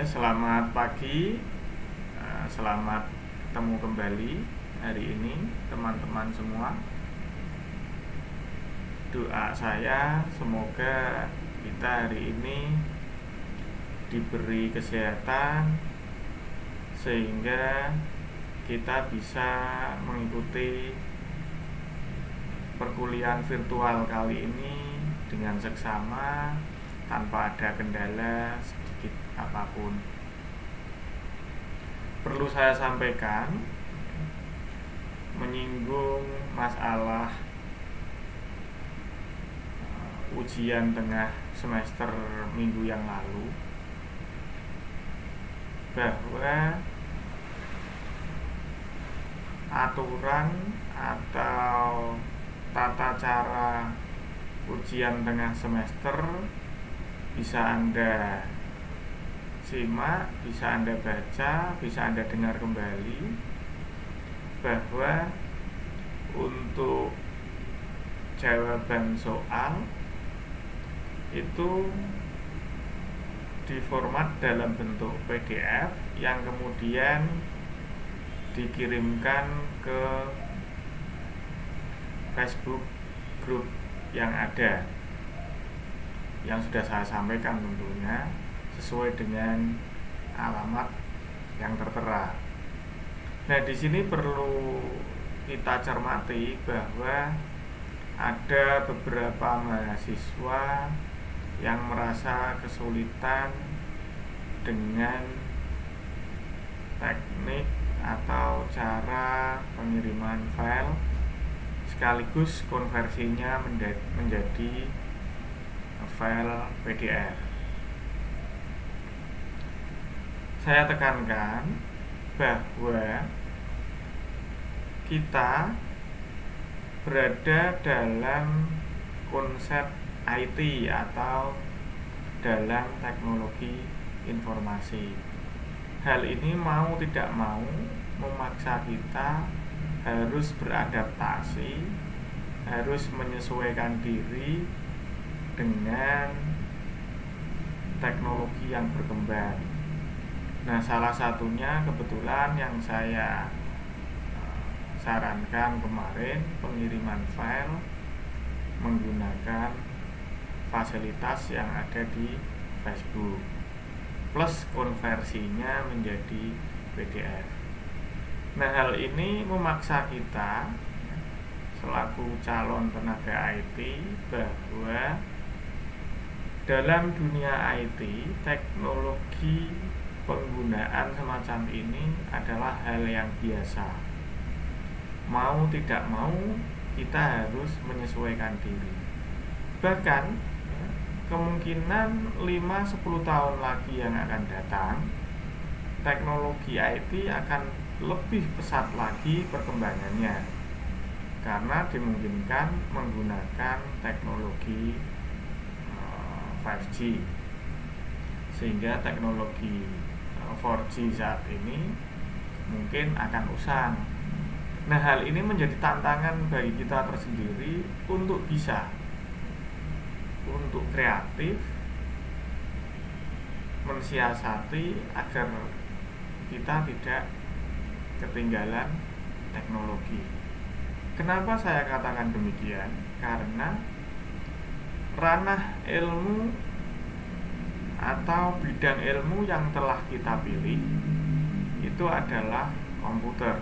Selamat pagi, selamat ketemu kembali hari ini teman-teman semua. Doa saya semoga kita hari ini diberi kesehatan sehingga kita bisa mengikuti perkuliahan virtual kali ini dengan seksama tanpa ada kendala sedikit apapun. Perlu saya sampaikan, menyinggung masalah ujian tengah semester minggu yang lalu, bahwa aturan atau tata cara ujian tengah semester bisa Anda simak, bisa Anda baca, bisa Anda dengar kembali, bahwa untuk jawaban soal itu diformat dalam bentuk PDF yang kemudian dikirimkan ke Facebook grup yang ada, yang sudah saya sampaikan tentunya sesuai dengan alamat yang tertera. Nah, di sini perlu kita cermati bahwa ada beberapa mahasiswa yang merasa kesulitan dengan teknik atau cara pengiriman file sekaligus konversinya menjadi file PDF. Saya tekankan bahwa kita berada dalam konsep IT atau dalam teknologi informasi. Hal ini mau tidak mau memaksa kita harus beradaptasi, harus menyesuaikan diri dengan teknologi yang berkembang. Nah, salah satunya kebetulan yang saya sarankan kemarin, pengiriman file menggunakan fasilitas yang ada di Facebook plus konversinya menjadi PDF. Nah, hal ini memaksa kita selaku calon tenaga IT bahwa dalam dunia IT, teknologi penggunaan semacam ini adalah hal yang biasa. Mau tidak mau kita harus menyesuaikan diri. Bahkan kemungkinan 5-10 tahun lagi yang akan datang, teknologi IT akan lebih pesat lagi perkembangannya karena dimungkinkan menggunakan teknologi 5G, sehingga teknologi 4G saat ini mungkin akan usang. Nah, hal ini menjadi tantangan bagi kita tersendiri untuk kreatif mensiasati agar kita tidak ketinggalan teknologi. Kenapa saya katakan demikian? Karena ranah ilmu atau bidang ilmu yang telah kita pilih itu adalah komputer,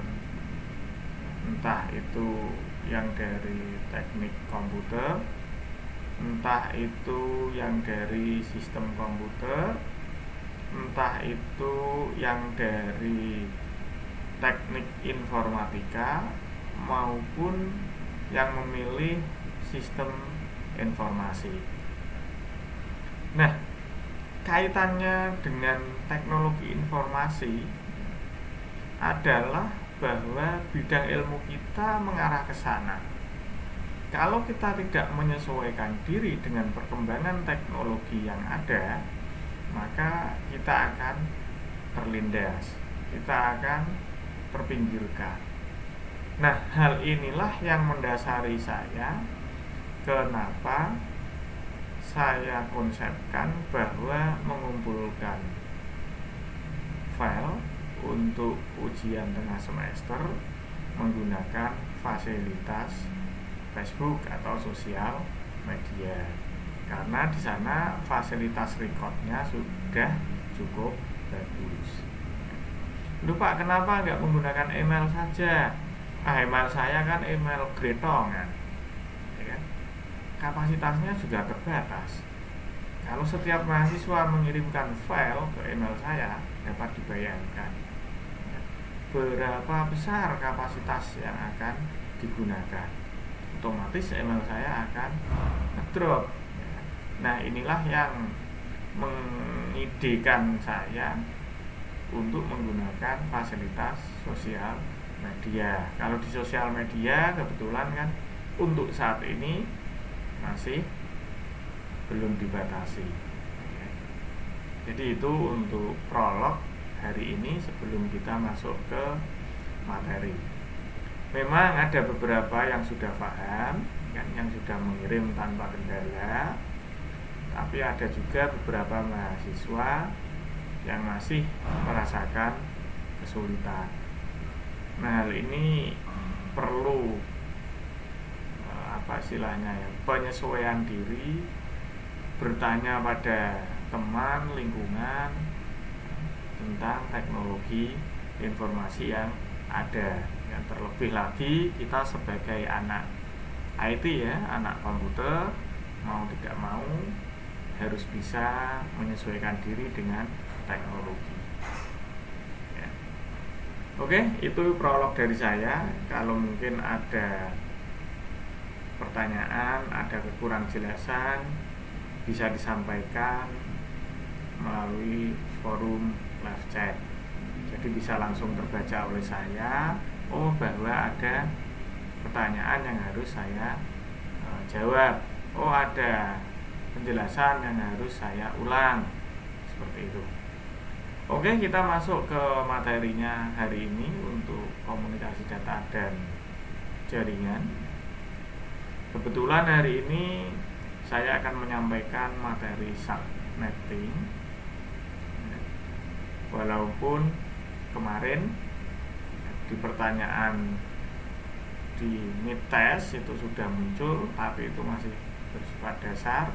entah itu yang dari teknik komputer, entah itu yang dari sistem komputer, entah itu yang dari teknik informatika, maupun yang memilih sistem informasi. Nah, kaitannya dengan teknologi informasi adalah bahwa bidang ilmu kita mengarah ke sana. Kalau kita tidak menyesuaikan diri dengan perkembangan teknologi yang ada, maka kita akan terlindas, kita akan terpinggirkan. Nah, hal inilah yang mendasari saya kenapa saya konsepkan bahwa mengumpulkan file untuk ujian tengah semester menggunakan fasilitas Facebook atau sosial media, karena di sana fasilitas recordnya sudah cukup bagus. Loh Pak, kenapa nggak menggunakan email saja? Email saya kan email gretongan, ya kan? Kapasitasnya juga terbatas. Kalau setiap mahasiswa mengirimkan file ke email saya, dapat dibayangkan berapa besar kapasitas yang akan digunakan. Otomatis email saya akan ngedrop. Nah, inilah yang mengidekan saya untuk menggunakan fasilitas sosial media. Kalau di sosial media kebetulan kan untuk saat ini masih belum dibatasi. Jadi itu untuk prolog hari ini sebelum kita masuk ke materi. Memang ada beberapa yang sudah paham, kan, yang sudah mengirim tanpa kendala, tapi ada juga beberapa mahasiswa yang masih merasakan kesulitan. Nah, hal ini perlu penyesuaian diri, bertanya pada teman lingkungan tentang teknologi informasi yang ada. Yang terlebih lagi kita sebagai anak IT ya, anak komputer, mau tidak mau harus bisa menyesuaikan diri dengan teknologi. Ya. Oke, itu prolog dari saya. Kalau mungkin ada pertanyaan, ada kekurang jelasan, bisa disampaikan melalui forum live chat. Jadi bisa langsung terbaca oleh saya. Oh, bahwa ada pertanyaan yang harus saya jawab. Oh, ada penjelasan yang harus saya ulang. Seperti itu. Oke, kita masuk ke materinya hari ini untuk komunikasi data dan jaringan. Kebetulan hari ini saya akan menyampaikan materi subnetting. Walaupun kemarin di pertanyaan di mid test itu sudah muncul, tapi itu masih bersifat dasar,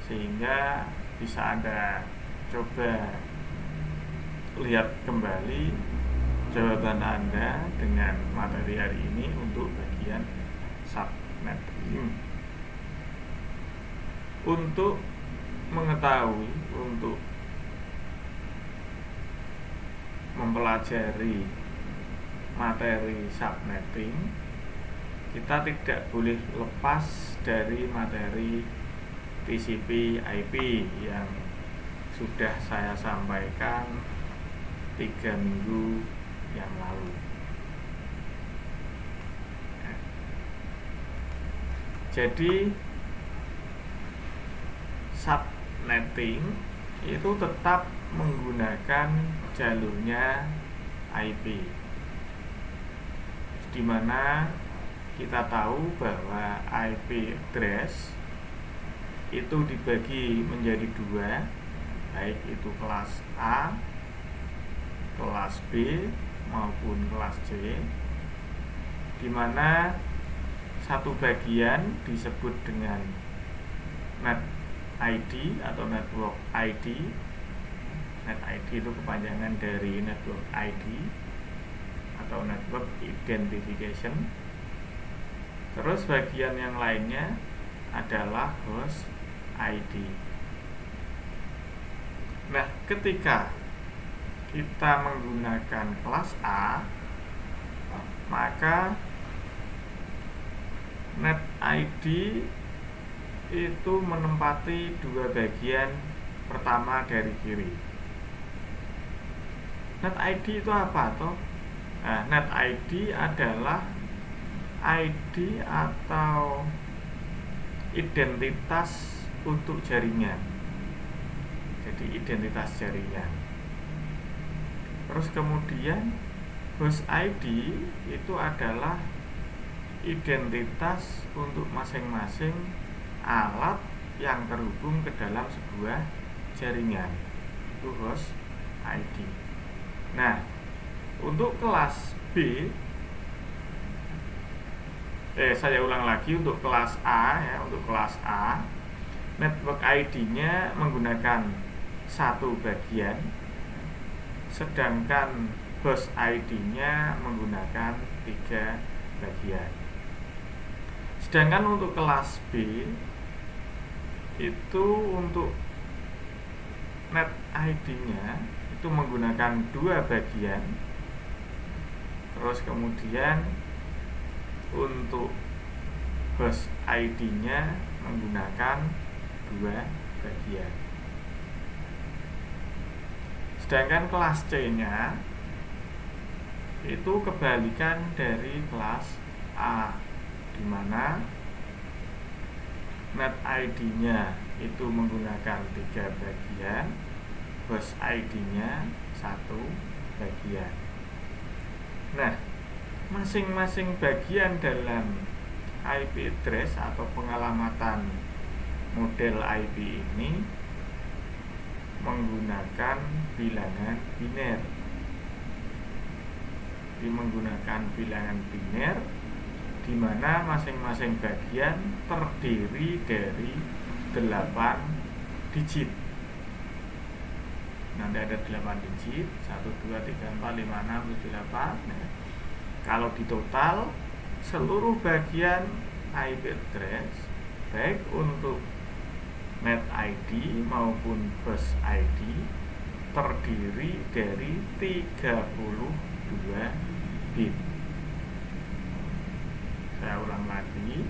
sehingga bisa Anda coba lihat kembali jawaban Anda dengan materi hari ini untuk bagian subnetting. Untuk mengetahui, untuk mempelajari materi subnetting, kita tidak boleh lepas dari materi TCP IP yang sudah saya sampaikan 3 minggu yang lalu. Jadi subnetting itu tetap menggunakan jalurnya IP, di mana kita tahu bahwa IP address itu dibagi menjadi 2, baik itu kelas A, kelas B maupun kelas C, di mana satu bagian disebut dengan net ID atau network ID. Net ID itu kepanjangan dari network ID atau network identification. Terus bagian yang lainnya adalah host ID. Nah, ketika kita menggunakan kelas A, maka net ID itu menempati 2 bagian pertama dari kiri. Net ID itu apa toh? Nah, net ID adalah ID atau identitas untuk jaringan. Jadi identitas jaringan. Terus kemudian host ID itu adalah identitas untuk masing-masing alat yang terhubung ke dalam sebuah jaringan. Itu host ID. Nah, untuk kelas B, saya ulang lagi, untuk kelas A ya, untuk kelas A network ID-nya menggunakan satu bagian, sedangkan host ID-nya menggunakan 3 bagian. Sedangkan untuk kelas B itu untuk net ID-nya itu menggunakan 2 bagian. Terus kemudian untuk host ID-nya menggunakan 2 bagian. Sedangkan kelas C-nya itu kebalikan dari kelas A, di mana net ID-nya itu menggunakan 3 bagian, host ID-nya 1 bagian. Nah, masing-masing bagian dalam IP address atau pengalamatan model IP ini menggunakan bilangan biner. Menggunakan bilangan biner di mana masing-masing bagian terdiri dari 8 digit. Nanti ada 8 digit, 1, 2, 3, 4, 5, 6, 7, 8. Nah, kalau di total seluruh bagian IP address baik untuk net ID maupun host ID terdiri dari 32 bit. Saya ulang lagi.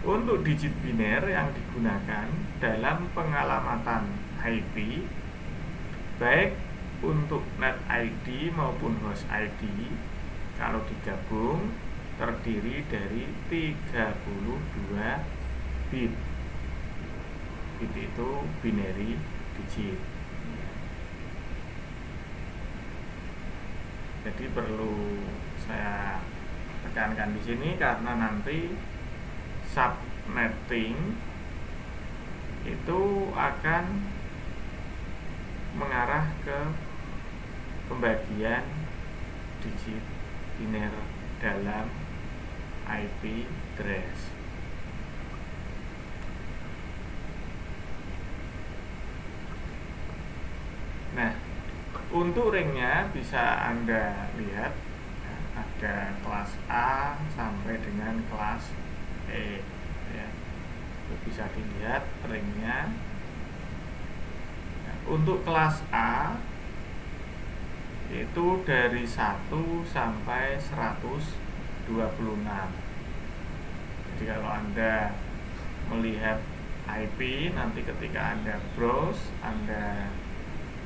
Untuk digit biner yang digunakan dalam pengalamatan IP baik untuk net ID maupun host ID kalau digabung terdiri dari 32 bit. Bit itu binary digit. Jadi perlu saya tekankan di sini karena nanti subnetting itu akan mengarah ke pembagian digit biner dalam IP address. Nah, untuk ringnya bisa Anda lihat ada kelas A sampai dengan kelas E ya. Bisa dilihat ringnya. Nah, untuk kelas A itu dari 1 sampai 126. Jadi kalau Anda melihat IP, nanti ketika Anda browse, Anda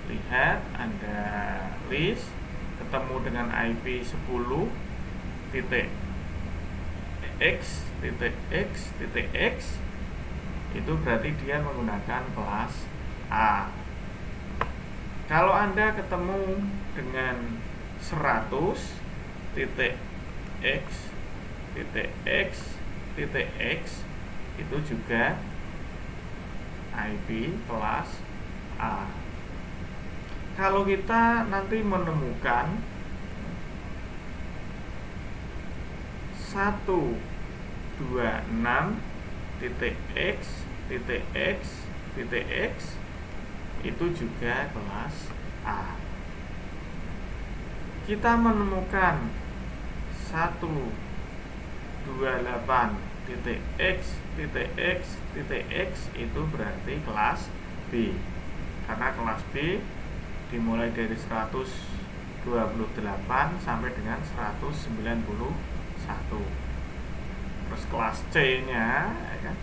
lihat, Anda list, ketemu dengan IP 10.x.x.x, itu berarti dia menggunakan kelas A. Kalau Anda ketemu dengan 100.x.x.x, itu juga IP kelas A. Kalau kita nanti menemukan 126.x.x.x, itu juga kelas A. Kita menemukan 128.x.x.x, itu berarti kelas B. Karena kelas B dimulai dari 128 sampai dengan 191. Terus kelas C-nya ya kan,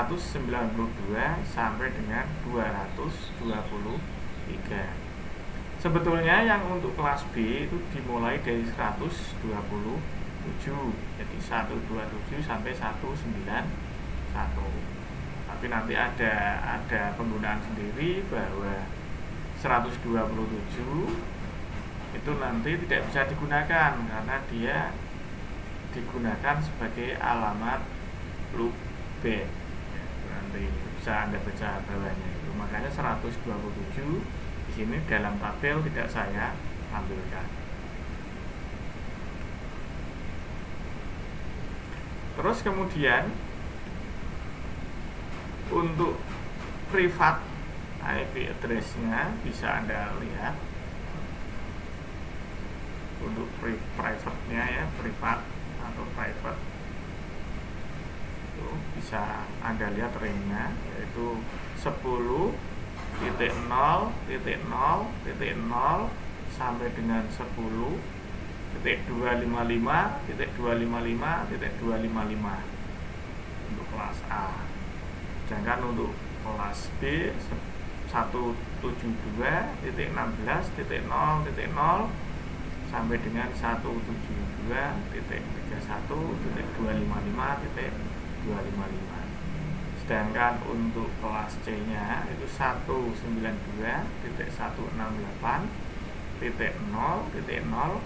192 sampai dengan 223. Sebetulnya yang untuk kelas B itu dimulai dari 127. Jadi 127 sampai 191. Tapi nanti ada penggunaan sendiri bahwa 127 itu nanti tidak bisa digunakan karena dia digunakan sebagai alamat loopback. Nanti bisa Anda baca bawahnya itu. Makanya 127 Di sini dalam tabel tidak saya tampilkan. Terus kemudian untuk privat IP address-nya bisa Anda lihat. Untuk private-nya ya, privat atau private itu bisa Anda lihat range-nya, yaitu 10.0.0.0 sampai dengan 10.255.255.255 untuk kelas A. Sedangkan untuk kelas B 172.16.0.0 sampai dengan 172.31.255.255. Sedangkan untuk kelas C-nya itu 192.168.0.0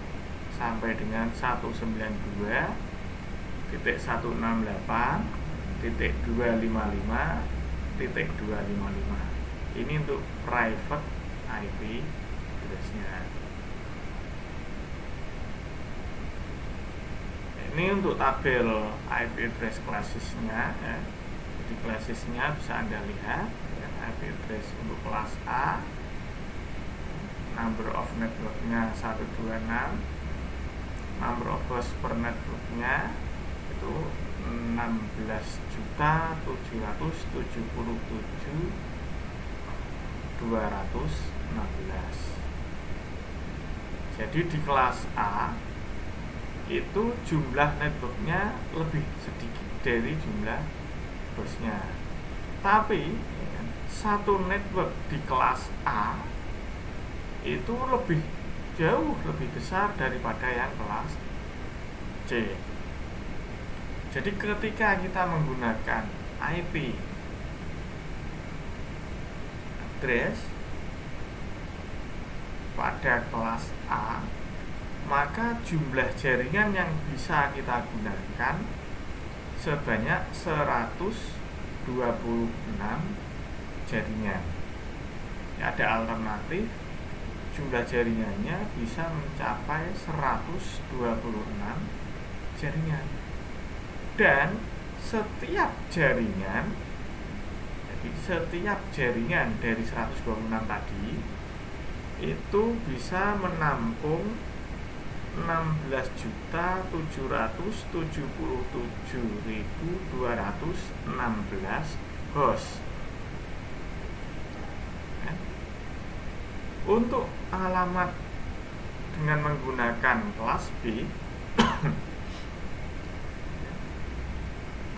sampai dengan 192.168.255.255. Ini untuk private IP address-nya. Ini untuk tabel IP address classes-nya ya. Jadi classes-nya bisa Anda lihat ya, IP address untuk kelas A, number of network-nya 126, number of host per network-nya itu 16.777.216. Jadi di kelas A itu jumlah networknya lebih sedikit dari jumlah hostnya. Tapi satu network di kelas A itu jauh lebih besar daripada yang kelas C. Jadi ketika kita menggunakan IP address pada kelas A, maka jumlah jaringan yang bisa kita gunakan sebanyak 126 jaringan. Ya, ada alternatif, jumlah jaringannya bisa mencapai 126 jaringan. Dan setiap jaringan, jadi setiap jaringan dari 126 tadi itu bisa menampung 16.777.216 host. Untuk alamat dengan menggunakan kelas B,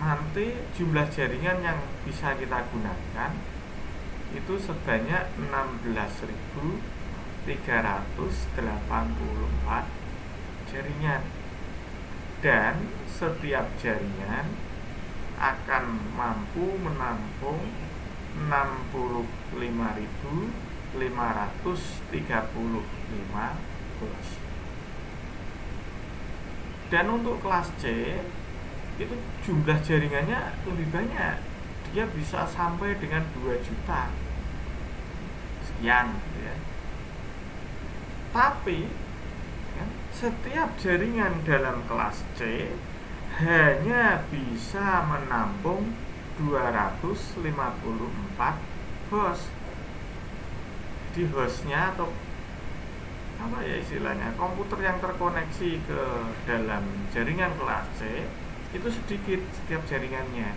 nanti jumlah jaringan yang bisa kita gunakan itu sebanyak 16.384 jaringan, dan setiap jaringan akan mampu menampung 65.535 host. Dan untuk kelas C itu jumlah jaringannya lebih banyak, dia bisa sampai dengan 2 juta sekian ya. Tapi ya, setiap jaringan dalam kelas C hanya bisa menampung 254 host. Jadi hostnya atau apa ya istilahnya, komputer yang terkoneksi ke dalam jaringan kelas C itu sedikit setiap jaringannya,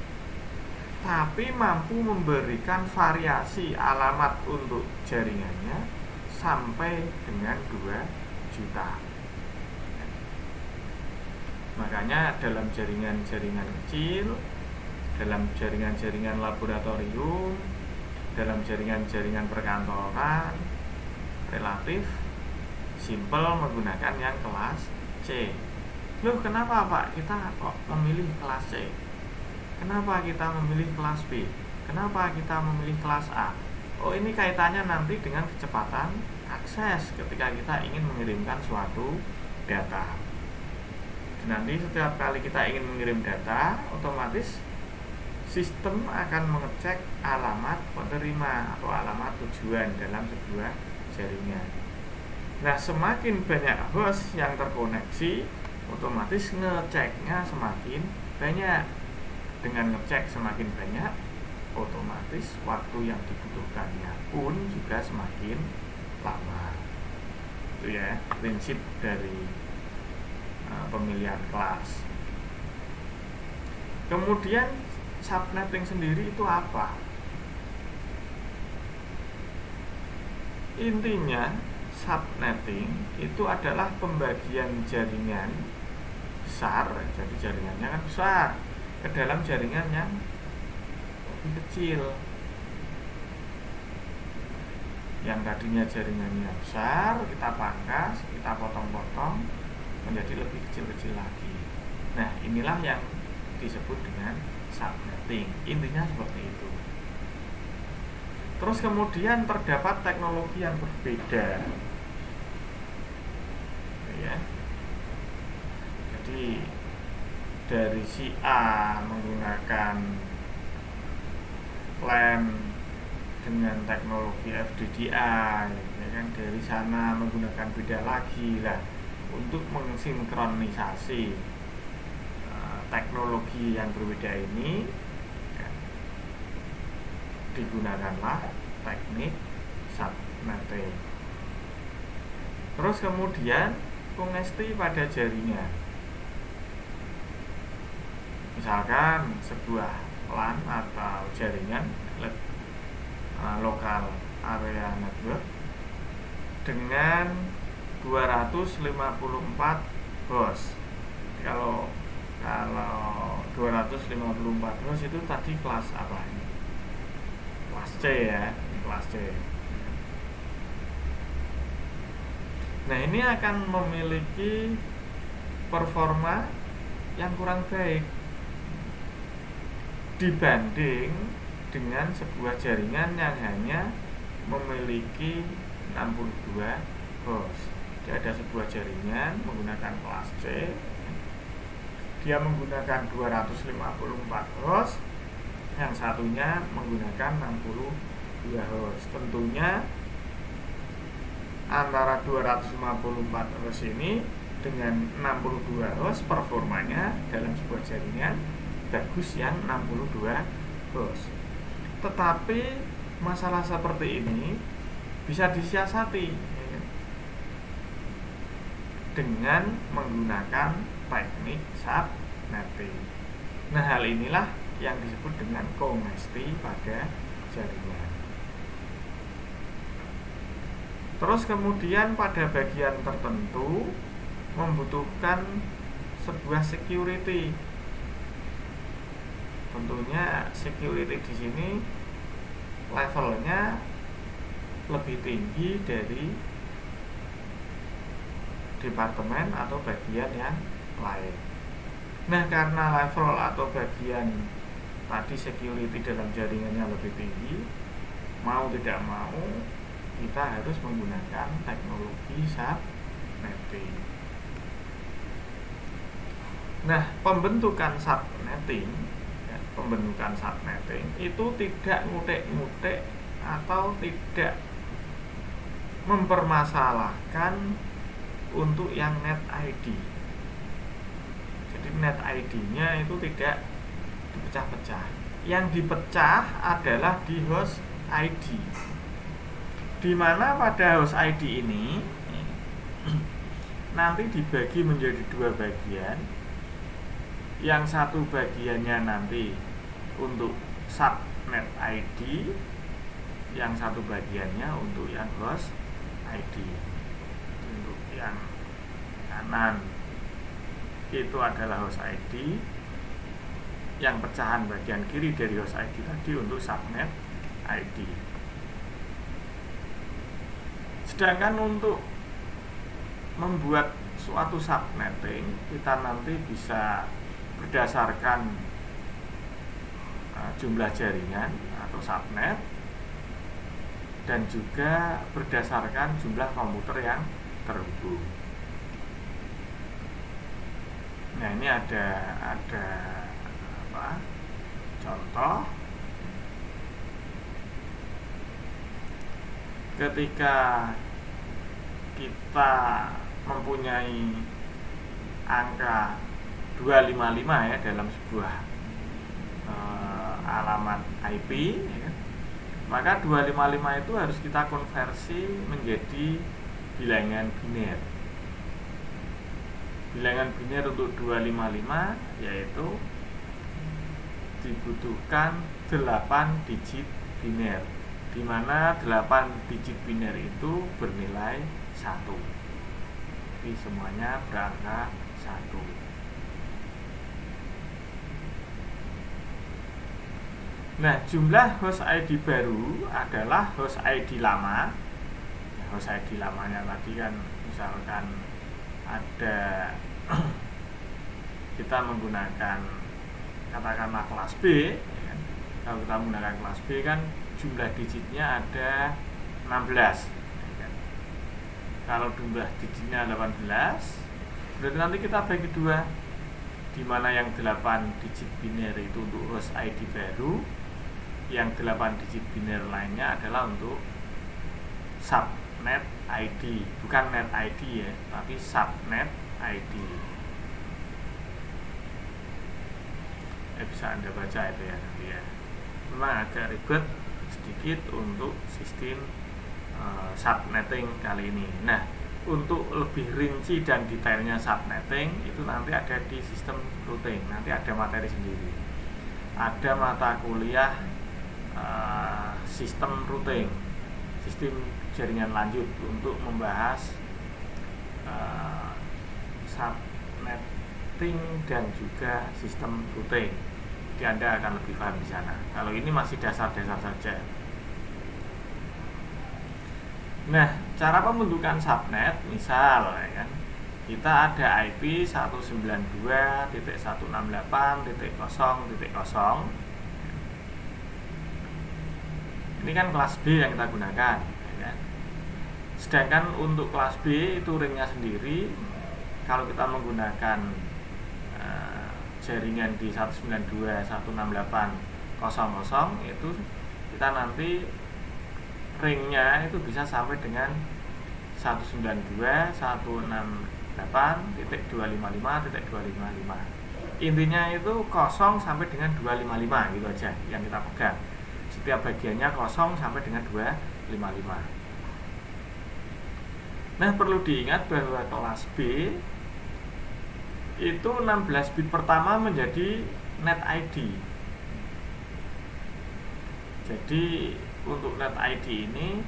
tapi mampu memberikan variasi alamat untuk jaringannya sampai dengan 2 juta. Makanya dalam jaringan-jaringan kecil, dalam jaringan-jaringan laboratorium, dalam jaringan-jaringan perkantoran, relatif simpel menggunakan yang kelas C. Loh, kenapa Pak kita kok memilih kelas C? Kenapa kita memilih kelas B? Kenapa kita memilih kelas A? Oh, ini kaitannya nanti dengan kecepatan akses ketika kita ingin mengirimkan suatu data. Nanti setiap kali kita ingin mengirim data, otomatis sistem akan mengecek alamat penerima atau alamat tujuan dalam sebuah jaringan. Nah, semakin banyak host yang terkoneksi, otomatis ngeceknya semakin banyak. Dengan ngecek semakin banyak, otomatis waktu yang dibutuhkannya pun juga semakin lama. Itu ya prinsip dari pemilihan kelas. Kemudian subnetting sendiri itu apa? Intinya subnetting itu adalah pembagian jaringan besar, jadi jaringannya kan besar, ke dalam jaringan yang lebih kecil. Yang tadinya jaringannya besar, kita pangkas, kita potong-potong menjadi lebih kecil-kecil lagi. Nah, inilah yang disebut dengan subnetting. Intinya seperti itu. Terus kemudian terdapat teknologi yang berbeda, ya. Jadi dari si A menggunakan LAN dengan teknologi FDDI, ya kan, dari sana menggunakan beda lagi lah. Untuk mensinkronisasi teknologi yang berbeda ini, ya, digunakanlah teknik subnetting. Terus kemudian kongesti pada jaringan. Misalkan sebuah LAN atau jaringan lokal area network dengan 254 host. Kalau 254 host itu tadi kelas apa ini? Kelas C ya, kelas C. Nah, ini akan memiliki performa yang kurang baik dibanding dengan sebuah jaringan yang hanya memiliki 62 host. Jadi ada sebuah jaringan menggunakan kelas C, dia menggunakan 254 host, yang satunya menggunakan 62 host. Tentunya antara 254 host ini dengan 62 host, performanya dalam sebuah jaringan bagus yang 62 host. Tetapi masalah seperti ini bisa disiasati dengan menggunakan teknik subnetting. Nah, hal inilah yang disebut dengan kongesti pada jaringan. Terus kemudian pada bagian tertentu membutuhkan sebuah security. Tentunya security di sini levelnya lebih tinggi dari departemen atau bagian yang lain. Nah, karena level atau bagian tadi security dalam jaringannya lebih tinggi, mau tidak mau kita harus menggunakan teknologi subnetting. Nah, pembentukan subnetting itu tidak ngutek-ngutek atau tidak mempermasalahkan untuk yang net ID. Jadi net ID-nya itu tidak dipecah-pecah. Yang dipecah adalah di host ID. Di mana pada host ID ini nanti dibagi menjadi dua bagian. Yang satu bagiannya nanti untuk subnet ID, yang satu bagiannya untuk yang host ID. Untuk yang kanan itu adalah host ID, yang pecahan bagian kiri dari host ID tadi untuk subnet ID. Sedangkan untuk membuat suatu subnetting, kita nanti bisa berdasarkan jumlah jaringan atau subnet, dan juga berdasarkan jumlah komputer yang terhubung. Nah, ini ada contoh. Ketika kita mempunyai angka 255 ya dalam sebuah alamat IP ya kan? Maka 255 itu harus kita konversi menjadi bilangan biner. Bilangan biner untuk 255 yaitu dibutuhkan 8 digit biner, di mana 8 digit biner itu bernilai 1. Jadi semuanya berangka 1. Nah, jumlah host ID baru adalah host ID lama. Host ID lamanya tadi kan misalkan ada kita menggunakan katakanlah kelas B ya kan? Kalau kita menggunakan kelas B kan jumlah digitnya ada 16 ya kan? Kalau jumlah digitnya 18 berarti nanti kita bagi 2, di mana yang 8 digit biner itu untuk host ID baru, yang 8 digit biner lainnya adalah untuk subnet ID, bukan net ID ya, tapi subnet ID. Bisa Anda baca itu ya nanti ya. Memang agak ribet sedikit untuk sistem subnetting kali ini. Nah, untuk lebih rinci dan detailnya subnetting itu nanti ada di sistem routing. Nanti ada materi sendiri. Ada mata kuliah sistem routing, sistem jaringan lanjut untuk membahas subnetting dan juga sistem routing. Jadi Anda akan lebih paham di sana. Kalau ini masih dasar-dasar saja. Nah, cara pembentukan subnet misal ya kan, kita ada IP 192.168.0.0. Ini kan kelas B yang kita gunakan ya kan? Sedangkan untuk kelas B itu ringnya sendiri. Kalau kita menggunakan jaringan di 192.168.0.0 itu kita nanti ringnya itu bisa sampai dengan 192.168.255.255. Intinya itu 0 sampai dengan 255 gitu aja yang kita pegang. Setiap bagiannya 0 sampai dengan 255. Nah, perlu diingat bahwa kelas B itu 16 bit pertama menjadi net ID. Jadi untuk net ID ini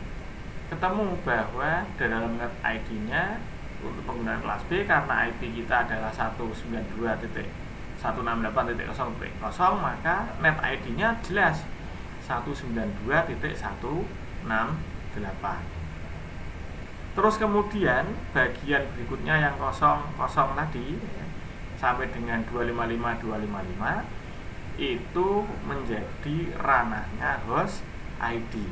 ketemu bahwa dalam net ID-nya untuk penggunaan kelas B, karena IP kita adalah 192.168.0.0, maka net ID-nya jelas 192.168. Terus kemudian bagian berikutnya yang kosong tadi sampai dengan 255 itu menjadi ranahnya host ID.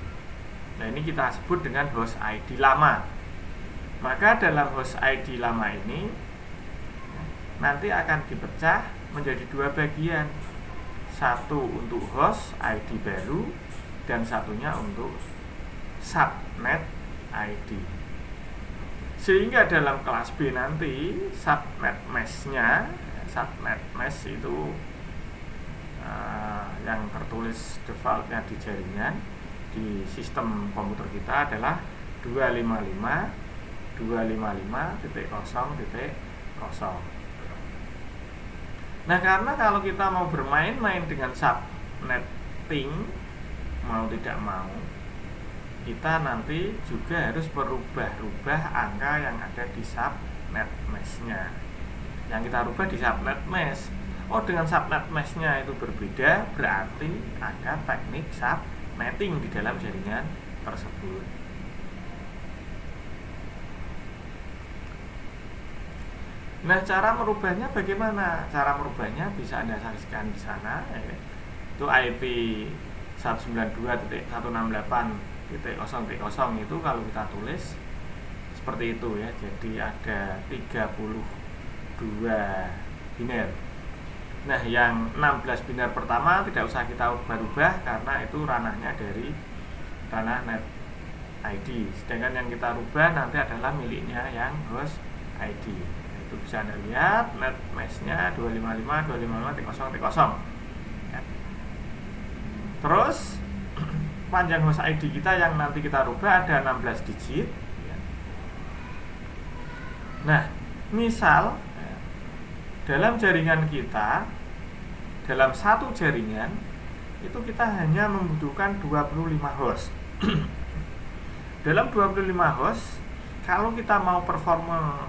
Nah, ini kita sebut dengan host ID lama. Maka dalam host ID lama ini nanti akan dipecah menjadi 2 bagian. Satu untuk host ID baru dan satunya untuk subnet ID. Sehingga dalam kelas B nanti subnet mesh itu yang tertulis defaultnya di jaringan di sistem komputer kita adalah 255.255.0.0. Nah, karena kalau kita mau bermain-main dengan subnetting, mau tidak mau kita nanti juga harus merubah angka yang ada di subnet mesh-nya. Yang kita rubah di subnet mesh. Oh, dengan subnet mesh-nya itu berbeda, berarti ada teknik subnetting di dalam jaringan tersebut. Nah, cara merubahnya bagaimana? Cara merubahnya bisa Anda saksikan di sana ya. Itu IP 192.168.0.0 itu kalau kita tulis seperti itu ya. Jadi ada 32 biner. Nah, yang 16 biner pertama tidak usah kita ubah-ubah karena itu ranahnya dari ranah net ID, sedangkan yang kita rubah nanti adalah miliknya yang host ID. Itu bisa Anda lihat net mesh-nya 255 255 T0 T0 ya. Terus panjang host ID kita yang nanti kita rubah ada 16 digit ya. Nah, misal ya, dalam jaringan kita, dalam satu jaringan itu kita hanya membutuhkan 25 host. Dalam 25 host, kalau kita mau performa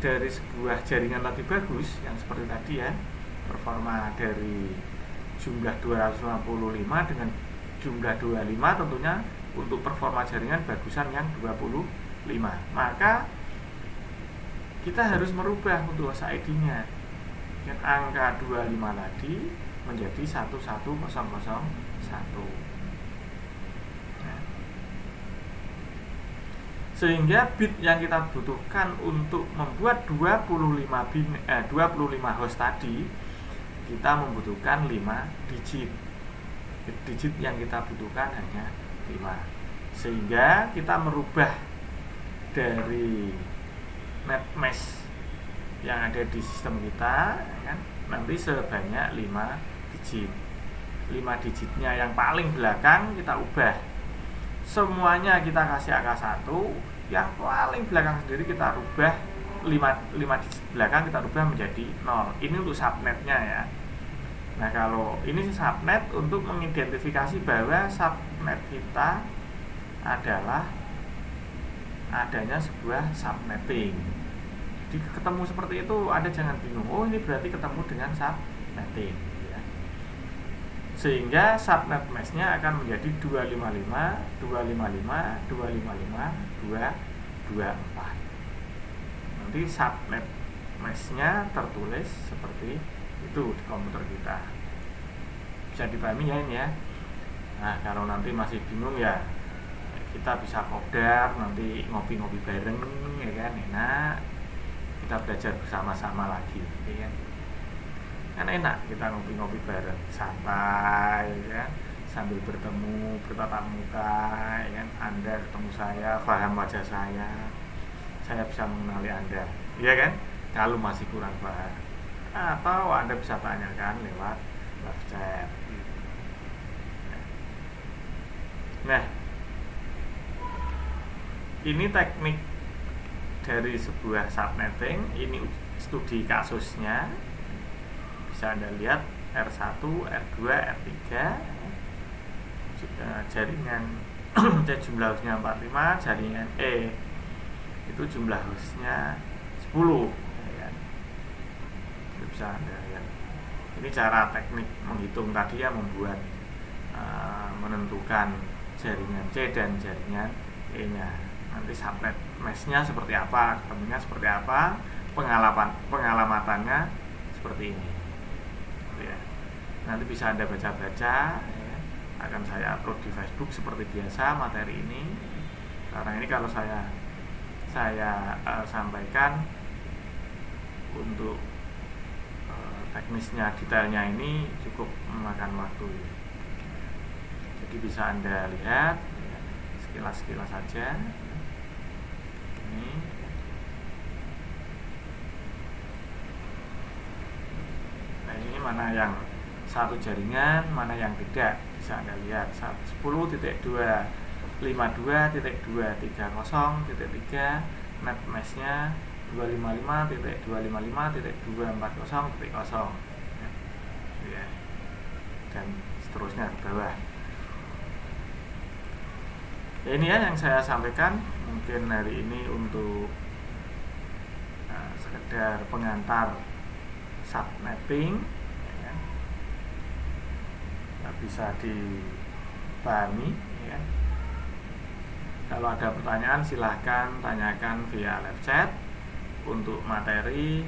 dari sebuah jaringan lebih bagus, yang seperti tadi ya, performa dari jumlah 255 dengan jumlah 25, tentunya untuk performa jaringan bagusan yang 25. Maka kita harus merubah untuk host ID-nya. Dan angka 25 tadi menjadi 11001. Sehingga bit yang kita butuhkan untuk membuat 25 host tadi, kita membutuhkan 5 digit. Digit yang kita butuhkan hanya 5. Sehingga kita merubah dari net mesh yang ada di sistem kita kan, nanti sebanyak 5 digit. 5 digitnya yang paling belakang kita ubah. Semuanya kita kasih angka 1, yang paling belakang sendiri kita rubah 5 digit belakang kita rubah menjadi 0. Ini untuk subnetnya ya. Nah, kalau ini subnet untuk mengidentifikasi bahwa subnet kita adalah adanya sebuah subnetting. Jadi ketemu seperti itu Anda jangan bingung, oh ini berarti ketemu dengan subnetting ya. Sehingga subnet mesh-nya akan menjadi 255 255 255 224. Nanti subnet mesh-nya tertulis seperti itu di komputer kita. Bisa dipahami ya ini ya. Nah, kalau nanti masih bingung ya kita bisa kopdar, nanti ngopi-ngopi bareng ya kan, enak. Kita belajar bersama-sama lagi ya kan. Kan enak kita ngopi-ngopi bareng, santai ya, sambil bertemu, bertatap muka ya kan. Anda ketemu saya, paham wajah saya bisa mengenali Anda ya kan, kalau masih kurang paham. Atau Anda bisa tanyakan lewat live chat. Nah, ini teknik dari sebuah subnetting. Ini studi kasusnya, bisa Anda lihat R1, R2, R3 jaringan C jumlah hostnya 45, jaringan E itu jumlah hostnya 10 ya. Itu bisa Anda lihat. Ini cara teknik menghitung tadi ya, membuat menentukan jaringan C dan jaringan E nya. Nanti subnet mesh-nya seperti apa, ketemunya seperti apa, pengalamatannya seperti ini ya. Nanti bisa Anda baca-baca ya. Akan saya upload di Facebook seperti biasa materi ini. Karena ini kalau saya sampaikan untuk teknisnya, detailnya ini cukup memakan waktu. Jadi bisa Anda lihat ya, sekilas-sekilas saja. Nah, ini mana yang satu jaringan, mana yang tidak, bisa Anda lihat. 10.252.230.3 net mesh-nya 255.255.240.0 ya. Dan seterusnya ke bawah. Ya, ini ya yang saya sampaikan mungkin hari ini untuk sekedar pengantar subnetting ya. Bisa dipahami ya. Kalau ada pertanyaan silahkan tanyakan via live chat. Untuk materi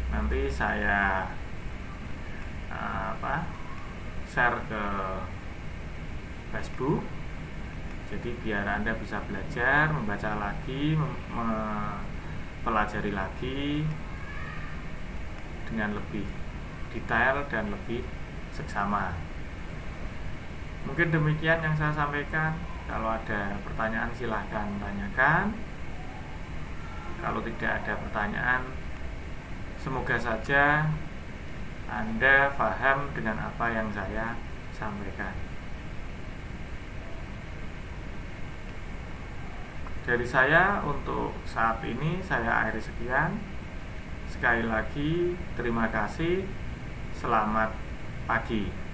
nanti saya share ke Facebook. Jadi biar Anda bisa belajar, membaca lagi, mempelajari lagi dengan lebih detail dan lebih seksama. Mungkin demikian yang saya sampaikan. Kalau ada pertanyaan silahkan tanyakan. Kalau tidak ada pertanyaan, semoga saja Anda paham dengan apa yang saya sampaikan. Dari saya untuk saat ini saya akhiri sekian. Sekali lagi terima kasih. Selamat pagi.